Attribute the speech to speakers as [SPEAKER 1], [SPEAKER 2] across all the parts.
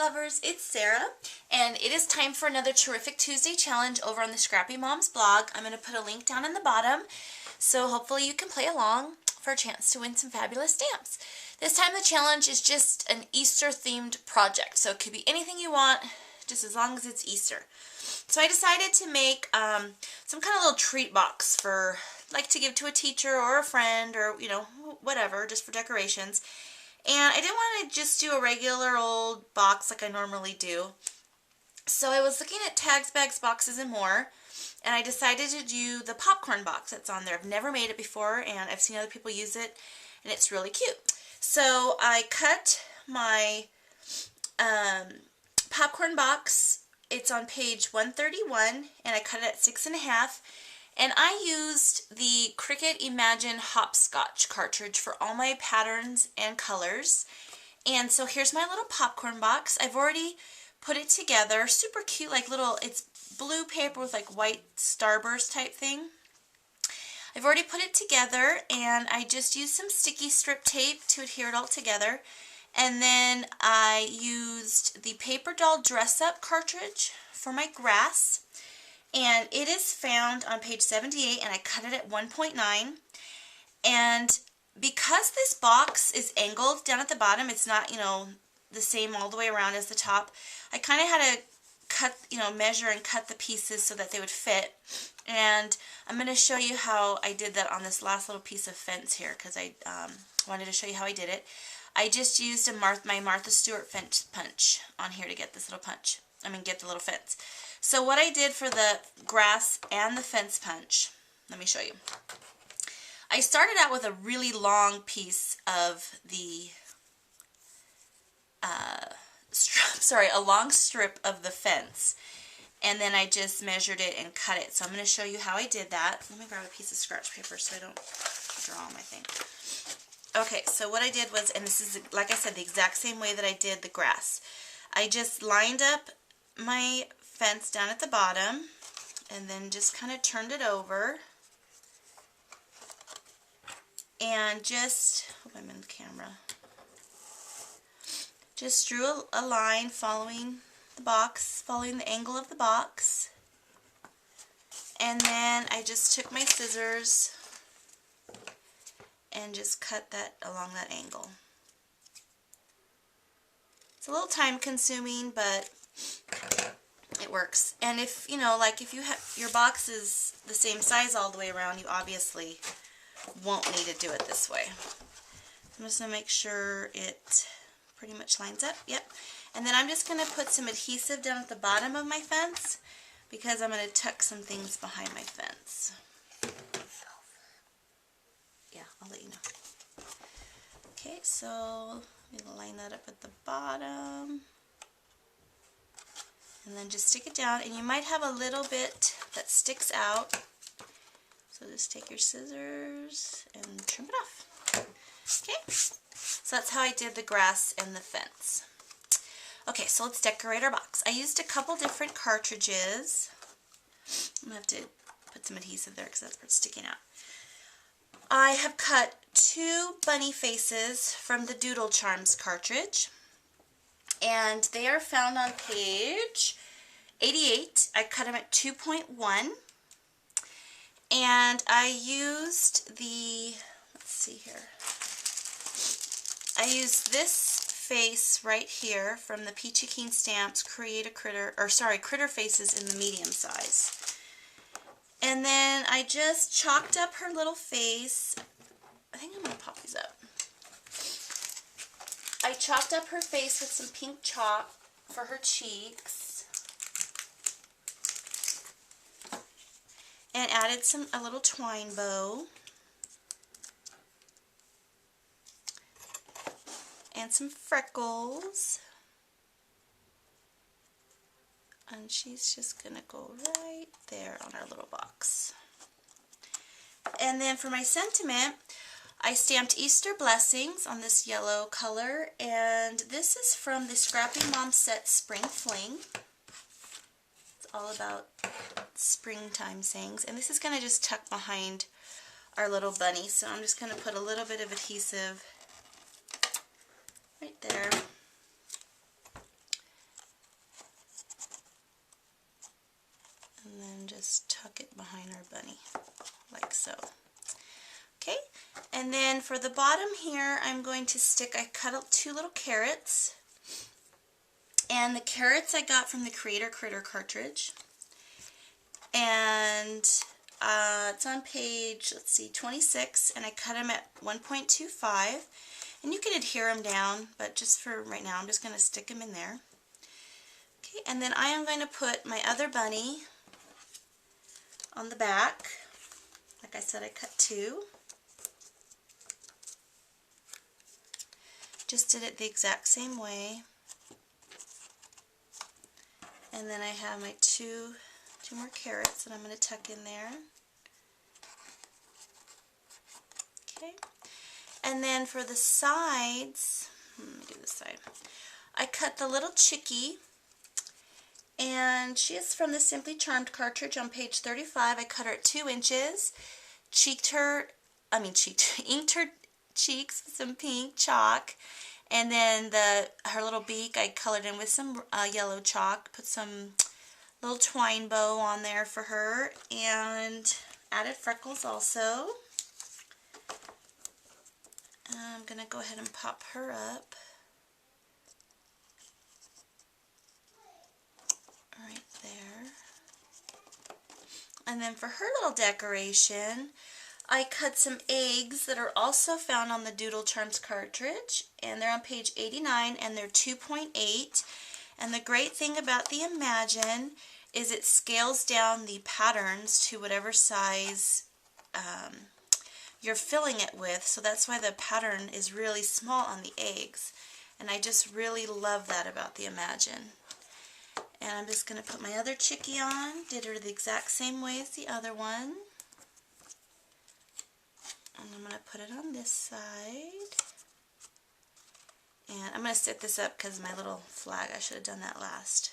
[SPEAKER 1] lovers, it's Sarah, and it is time for another Terrific Tuesday challenge over on the Scrappy Moms blog. I'm going to put a link down in the bottom, so hopefully you can play along for a chance to win some fabulous stamps. This time the challenge is just an Easter-themed project, so it could be anything you want, just as long as it's Easter. So I decided to make some kind of little treat box for, like, to give to a teacher or a friend or, you know, whatever, just for decorations. And I didn't want to just do a regular old box like I normally do. So I was looking at tags, bags, boxes, and more, and I decided to do the popcorn box that's on there. I've never made it before, and I've seen other people use it, and it's really cute. So I cut my popcorn box. It's on page 131, and I cut it at 6.5. And I used the Cricut Imagine Hopscotch cartridge for all my patterns and colors. And so here's my little popcorn box. I've already put it together. Super cute, like little, it's blue paper with like white starburst type thing. I've already put it together, and I just used some sticky strip tape to adhere it all together. And then I used the Paper Doll Dress Up cartridge for my grass. And it is found on page 78, and I cut it at 1.9. And because this box is angled down at the bottom, it's not, you know, the same all the way around as the top, I kind of had to cut, you know, measure and cut the pieces so that they would fit. And I'm going to show you how I did that on this last little piece of fence here, because I wanted to show you how I did it. I just used my Martha Stewart fence punch on here to get this little punch. Get the little fence. So what I did for the grass and the fence punch, let me show you. I started out with a really long piece of the, a long strip of the fence. And then I just measured it and cut it. So I'm going to show you how I did that. Let me grab a piece of scratch paper so I don't draw on my thing. Okay, so what I did was, and this is, like I said, the exact same way that I did the grass. I just lined up my fence down at the bottom and then just kind of turned it over and just, hope I'm in the camera, just drew a line following the box, following the angle of the box, and then I just took my scissors and just cut that along that angle. It's a little time consuming, but it works. And if, you know, like if you have your box is the same size all the way around, you obviously won't need to do it this way. I'm just going to make sure it pretty much lines up. Yep. And then I'm just going to put some adhesive down at the bottom of my fence because I'm going to tuck some things behind my fence. Yeah, I'll let you know. Okay, so I'm going to line that up at the bottom. And then just stick it down, and you might have a little bit that sticks out. So just take your scissors and trim it off. Okay, so that's how I did the grass and the fence. Okay, so let's decorate our box. I used a couple different cartridges. I'm going to have to put some adhesive there because that's where it's sticking out. I have cut 2 bunny faces from the Doodle Charms cartridge, and they are found on page 88. I cut them at 2.1, and I used the, let's see here, I used this face right here from the Peachy Keen Stamps Critter Faces in the medium size. And then I just chalked up her little face. I think I'm going to pop these up. I chalked up her face with some pink chalk for her cheeks. And added a little twine bow. And some freckles. And she's just going to go right there on our little box. And then for my sentiment, I stamped Easter Blessings on this yellow color, and this is from the Scrappy Mom Set Spring Fling. It's all about springtime sayings, and this is going to just tuck behind our little bunny, so I'm just going to put a little bit of adhesive right there. and then just tuck it behind our bunny, like so. Okay, and then for the bottom here, I'm going to stick, I cut out 2 little carrots, and the carrots I got from the Creator Critter cartridge, and it's on page, let's see, 26, and I cut them at 1.25, and you can adhere them down, but just for right now, I'm just going to stick them in there. Okay, and then I am going to put my other bunny on the back. Like I said, I cut 2. Just did it the exact same way. And then I have my two more carrots that I'm going to tuck in there. Okay. And then for the sides, let me do this side. I cut the little chickie, and she is from the Simply Charmed cartridge on page 35. I cut her at 2 inches, inked her cheeks with some pink chalk, and then her little beak I colored in with some yellow chalk, put some little twine bow on there for her, and added freckles also. I'm going to go ahead and pop her up right there. And then for her little decoration, I cut some eggs that are also found on the Doodle Charms cartridge, and they're on page 89, and they're 2.8. And the great thing about the Imagine is it scales down the patterns to whatever size you're filling it with, so that's why the pattern is really small on the eggs. And I just really love that about the Imagine. And I'm just going to put my other chickie on, did her the exact same way as the other one. And I'm going to put it on this side. And I'm going to set this up because my little flag, I should have done that last.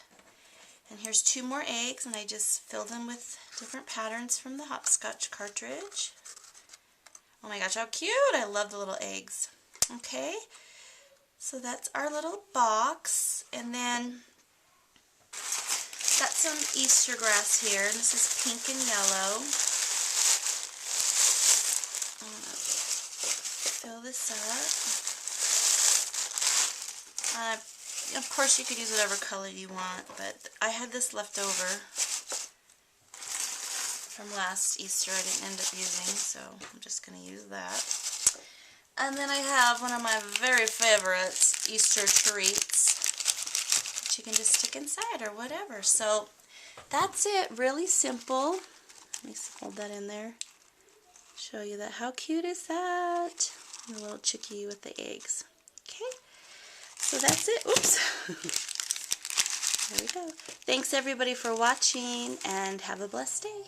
[SPEAKER 1] And here's 2 more eggs, and I just filled them with different patterns from the Hopscotch cartridge. Oh my gosh, how cute! I love the little eggs. Okay, so that's our little box. And then got some Easter grass here, and this is pink and yellow. I'm going to fill this up. Of course you could use whatever color you want, but I had this left over from last Easter I didn't end up using, so I'm just going to use that. And then I have one of my very favorite Easter treats that you can just stick inside or whatever. So that's it, really simple. Let me hold that in there, show you that. How cute is that? The little chickie with the eggs. Okay. So that's it. Oops. There we go. Thanks everybody for watching, and have a blessed day.